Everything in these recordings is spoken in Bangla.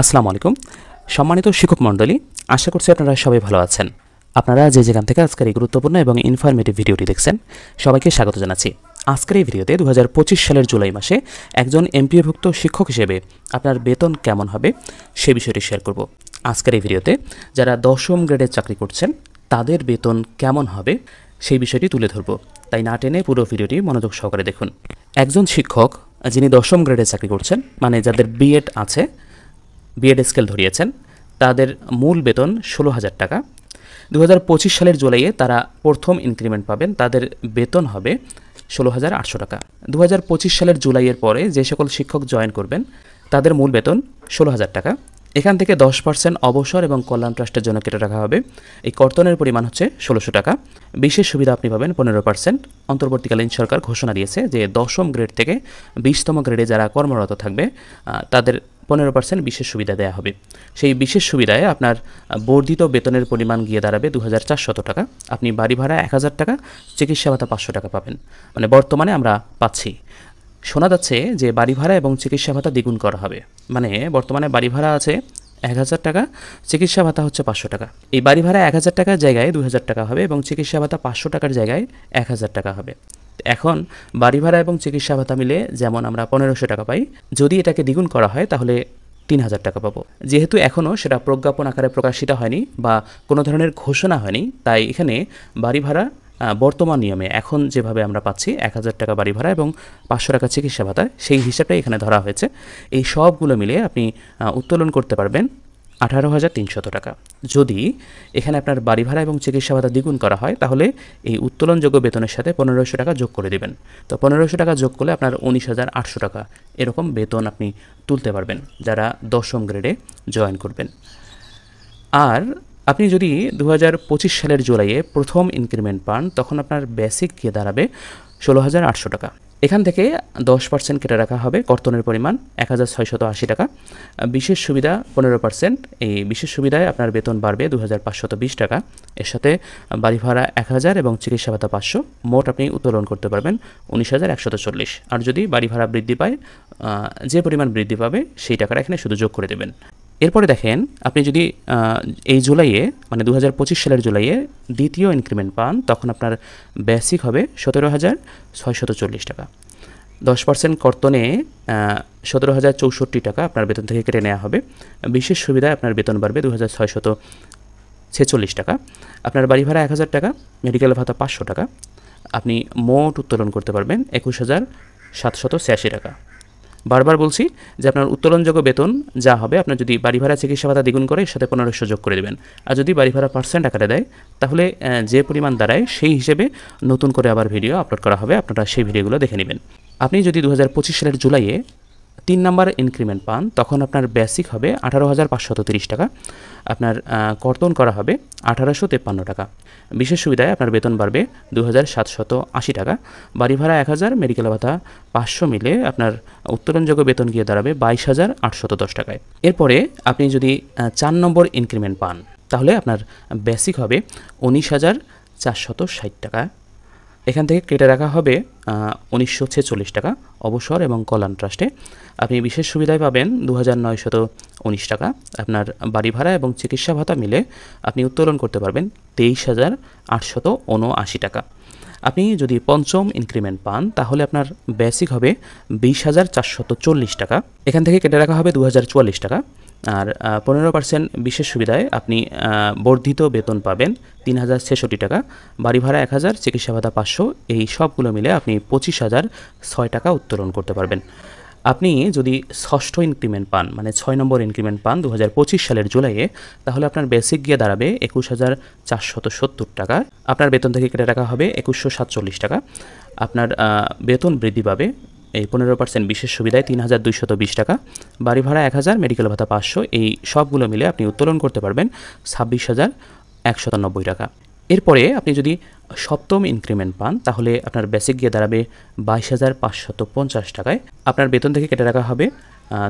আসসালামু আলাইকুম সম্মানিত শিক্ষক মণ্ডলী, আশা করছি আপনারা সবাই ভালো আছেন। আপনারা যে যেখান থেকে আজকের এই গুরুত্বপূর্ণ এবং ইনফরমেটিভ ভিডিওটি দেখছেন, সবাইকে স্বাগত জানাচ্ছি। আজকের এই ভিডিওতে 2025 সালের জুলাই মাসে একজন এমপিওভুক্ত শিক্ষক হিসেবে আপনার বেতন কেমন হবে সে বিষয়টি শেয়ার করব। আজকের এই ভিডিওতে যারা 10ম গ্রেডের চাকরি করছেন তাদের বেতন কেমন হবে সেই বিষয়টি তুলে ধরব, তাই না টেনে পুরো ভিডিওটি মনোযোগ সহকারে দেখুন। একজন শিক্ষক যিনি 10ম গ্রেডে চাকরি করছেন, মানে যাদের বিএড আছে, বিএড স্কেল ধরিয়েছেন, তাদের মূল বেতন 16,000 টাকা। 2025 সালের জুলাইয়ে তারা প্রথম ইনক্রিমেন্ট পাবেন, তাদের বেতন হবে 16,800 টাকা। 2025 সালের জুলাইয়ের পরে যে সকল শিক্ষক জয়েন করবেন তাদের মূল বেতন 16,000 টাকা। এখান থেকে 10% অবসর এবং কল্যাণ ট্রাস্টের জন্য কেটে রাখা হবে। এই কর্তনের পরিমাণ হচ্ছে 1600 টাকা। বিশেষ সুবিধা আপনি পাবেন 15%। অন্তর্বর্তীকালীন সরকার ঘোষণা দিয়েছে যে 10ম গ্রেড থেকে 20তম গ্রেডে যারা কর্মরত থাকবে তাদের 15% বিশেষ সুবিধা দেওয়া হবে। সেই বিশেষ সুবিধায় আপনার বর্ধিত বেতনের পরিমাণ গিয়ে দাঁড়াবে 2,400 টাকা। আপনি বাড়ি ভাড়া 1,000 টাকা, চিকিৎসা ভাতা 500 টাকা পাবেন। মানে বর্তমানে আমরা পাচ্ছি, শোনা যাচ্ছে যে বাড়ি ভাড়া এবং চিকিৎসা ভাতা দ্বিগুণ করা হবে। মানে বর্তমানে বাড়ি ভাড়া আছে 1,000 টাকা, চিকিৎসা ভাতা হচ্ছে 500 টাকা। এই বাড়ি ভাড়া 1,000 টাকার জায়গায় 2,000 টাকা হবে এবং চিকিৎসা ভাতা 500 টাকার জায়গায় 1,000 টাকা হবে। এখন বাড়ি ভাড়া এবং চিকিৎসা ভাতা মিলে যেমন আমরা 1,500 টাকা পাই, যদি এটাকে দ্বিগুণ করা হয় তাহলে 3,000 টাকা পাবো। যেহেতু এখনও সেটা প্রজ্ঞাপন আকারে প্রকাশিত হয়নি বা কোনো ধরনের ঘোষণা হয়নি, তাই এখানে বাড়ি ভাড়া বর্তমান নিয়মে এখন যেভাবে আমরা পাচ্ছি 1,000 টাকা বাড়ি ভাড়া এবং 500 টাকা চিকিৎসা ভাতা, সেই হিসাবটাই এখানে ধরা হয়েছে। এই সবগুলো মিলে আপনি উত্তোলন করতে পারবেন 18,300 টাকা। যদি এখানে আপনার বাড়ি ভাড়া এবং চিকিৎসা ভাতা দ্বিগুণ করা হয় তাহলে এই উত্তোলনযোগ্য বেতনের সাথে 1,500 টাকা যোগ করে দেবেন। তো 1,500 টাকা যোগ করলে আপনার 19,800 টাকা এরকম বেতন আপনি তুলতে পারবেন যারা 10ম গ্রেডে জয়েন করবেন। আর আপনি যদি 2025 সালের জুলাইয়ে প্রথম ইনক্রিমেন্ট পান তখন আপনার বেসিক গিয়ে দাঁড়াবে 16,800 টাকা। এখান থেকে 10% কেটে রাখা হবে কর্তনের পরিমাণ 1,680 টাকা। বিশেষ সুবিধা 15%। এই বিশেষ সুবিধায় আপনার বেতন বাড়বে 2,520 টাকা। এর সাথে বাড়ি ভাড়া 1,000 এবং চিকিৎসা ভাতা 500, মোট আপনি উত্তোলন করতে পারবেন 19,140। আর যদি বাড়ি ভাড়া বৃদ্ধি পায়, যে পরিমাণ বৃদ্ধি পাবে সেই টাকাটা এখানে শুধু যোগ করে দেবেন। এরপরে দেখেন, আপনি যদি এই জুলাইয়ে মানে 2025 সালের জুলাইয়ে দ্বিতীয় ইনক্রিমেন্ট পান তখন আপনার বেসিক হবে 17,640 টাকা। 10% কর্তনে 17,064 টাকা আপনার বেতন থেকে কেটে নেওয়া হবে। বিশেষ সুবিধায় আপনার বেতন বাড়বে 2,646 টাকা। আপনার বাড়ি ভাড়া 1,000 টাকা, মেডিকেল ভাতা 500 টাকা। আপনি মোট উত্তোলন করতে পারবেন 21,786 টাকা। বারবার বলছি যে আপনার উত্তোলনযোগ্য বেতন যা হবে, আপনার যদি বাড়ি ভাড়া চিকিৎসা ভাতা দ্বিগুণ করে এর সাথে 1,500 যোগ করে দেবেন। আর যদি বাড়ি ভাড়া পার্সেন্ট আকারে দেয় তাহলে যে পরিমাণ দাঁড়ায় সেই হিসেবে নতুন করে আবার ভিডিও আপলোড করা হবে, আপনারা সেই ভিডিওগুলো দেখে নেবেন। আপনি যদি 2025 সালের জুলাইয়ে 3 নাম্বার ইনক্রিমেন্ট পান তখন আপনার বেসিক হবে 18,530 টাকা। আপনার কর্তন করা হবে 1,853 টাকা। বিশেষ সুবিধায় আপনার বেতন বাড়বে 2,780 টাকা। বাড়ি ভাড়া 1,000, মেডিকেল ভাতা 500 মিলে আপনার উত্তোলনযোগ্য বেতন গিয়ে দাঁড়াবে 22,810 টাকায়। এরপরে আপনি যদি 4 নম্বর ইনক্রিমেন্ট পান তাহলে আপনার বেসিক হবে 19,460 টাকা। এখান থেকে কেটে রাখা হবে 1,946 টাকা অবসর এবং কল্যাণ ট্রাস্টে। আপনি বিশেষ সুবিধায় পাবেন 2,919 টাকা। আপনার বাড়ি ভাড়া এবং চিকিৎসা ভাতা মিলে আপনি উত্তোলন করতে পারবেন 23,879 টাকা। আপনি যদি পঞ্চম ইনক্রিমেন্ট পান তাহলে আপনার বেসিক হবে 20,440 টাকা। এখান থেকে কেটে রাখা হবে 2,044 টাকা। আর 15% বিশেষ সুবিধায় আপনি বর্ধিত বেতন পাবেন 3,066 টাকা। বাড়ি ভাড়া 1,000, চিকিৎসা ভাতা 500, এই সবগুলো মিলে আপনি 25,006 টাকা উত্তোলন করতে পারবেন। আপনি যদি ষষ্ঠ ইনক্রিমেন্ট পান মানে 6 নম্বর ইনক্রিমেন্ট পান 2025 সালের জুলাইয়ে তাহলে আপনার বেসিক গিয়ে দাঁড়াবে 21,470 টাকা। আপনার বেতন থেকে কেটে রাখা হবে 2,147 টাকা। আপনার বেতন বৃদ্ধি পাবে এই 15% বিশেষ সুবিধায় 3,220 টাকা। বাড়ি ভাড়া 1,000, মেডিকেল ভাতা 500, এই সবগুলো মিলে আপনি উত্তোলন করতে পারবেন 26,190 টাকা। এরপরে আপনি যদি সপ্তম ইনক্রিমেন্ট পান তাহলে আপনার বেসিক গিয়ে দাঁড়াবে 22,550 টাকায়। আপনার বেতন থেকে কেটে রাখা হবে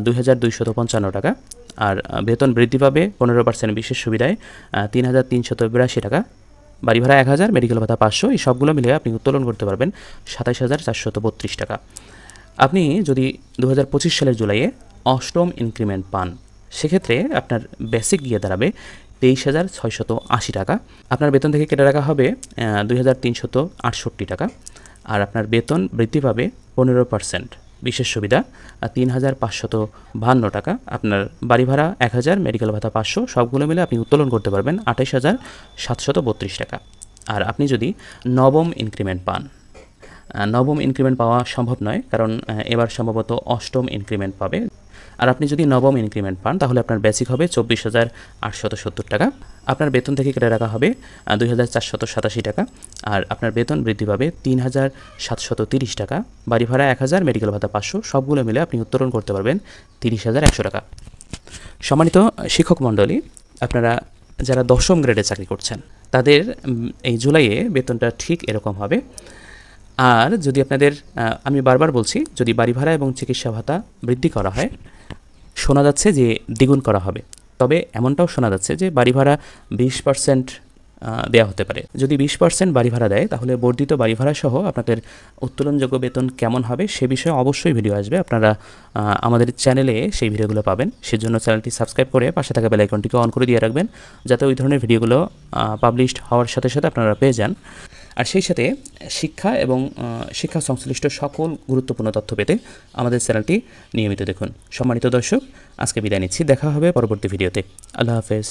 2,255 টাকা। আর বেতন বৃদ্ধি পাবে 15% বিশেষ সুবিধায় 3,382 টাকা। বাড়ি ভাড়া 1,000, মেডিকেল ভাতা 500, এই সবগুলো মিলে আপনি উত্তোলন করতে পারবেন 27,432 টাকা। আপনি যদি 2025 সালের জুলাইয়ে অষ্টম ইনক্রিমেন্ট পান সেক্ষেত্রে আপনার বেসিক গিয়ে দাঁড়াবে 23,680 টাকা। আপনার বেতন থেকে কেটে রাখা হবে 2,368 টাকা। আর আপনার বেতন বৃদ্ধি পাবে 15%। বিশেষ সুবিধা 3,552 টাকা। আপনার বাড়ি ভাড়া 1,000, মেডিকেল ভাতা 500, সবগুলো মিলে আপনি উত্তোলন করতে পারবেন 28,732 টাকা। আর আপনি যদি নবম ইনক্রিমেন্ট পান, নবম ইনক্রিমেন্ট পাওয়া সম্ভব নয়, কারণ এবার সম্ভবত অষ্টম ইনক্রিমেন্ট পাবে। আর আপনি যদি নবম ইনক্রিমেন্ট পান তাহলে আপনার বেসিক হবে 24,870 টাকা। আপনার বেতন থেকে কেটে রাখা হবে 2,487 টাকা। আর আপনার বেতন বৃদ্ধি পাবে 3,730 টাকা। বাড়ি ভাড়া 1,000, মেডিকেল ভাতা 500, সবগুলো মিলে আপনি উত্তোলন করতে পারবেন 30,100 টাকা। সম্মানিত শিক্ষক মণ্ডলী, আপনারা যারা দশম গ্রেডে চাকরি করছেন তাদের এই জুলাইয়ে বেতনটা ঠিক এরকম হবে। আর যদি আপনাদের আমি বারবার বলছি, যদি বাড়ি ভাড়া এবং চিকিৎসা ভাতা বৃদ্ধি করা হয়, শোনা যাচ্ছে যে দ্বিগুণ করা হবে। তবে এমনটাও শোনা যাচ্ছে যে বাড়ি ভাড়া 20% দেওয়া হতে পারে। যদি 20% বাড়ি ভাড়া দেয় তাহলে বর্ধিত বাড়ি ভাড়া সহ আপনাদের উত্তোলনযোগ্য বেতন কেমন হবে সে বিষয়ে অবশ্যই ভিডিও আসবে। আপনারা আমাদের চ্যানেলে সেই ভিডিওগুলো পাবেন। সেজন্য চ্যানেলটি সাবস্ক্রাইব করে পাশে থাকা বেল আইকনটিকে অন করে দিয়ে রাখবেন, যাতে ওই ধরনের ভিডিওগুলো পাবলিশড হওয়ার সাথে সাথে আপনারা পেয়ে যান। আর সেই সাথে শিক্ষা এবং শিক্ষা সংশ্লিষ্ট সকল গুরুত্বপূর্ণ তথ্য পেতে আমাদের চ্যানেলটি নিয়মিত দেখুন। সম্মানিত দর্শক, আজকে বিদায় নিচ্ছি। দেখা হবে পরবর্তী ভিডিওতে। আল্লাহ হাফেজ।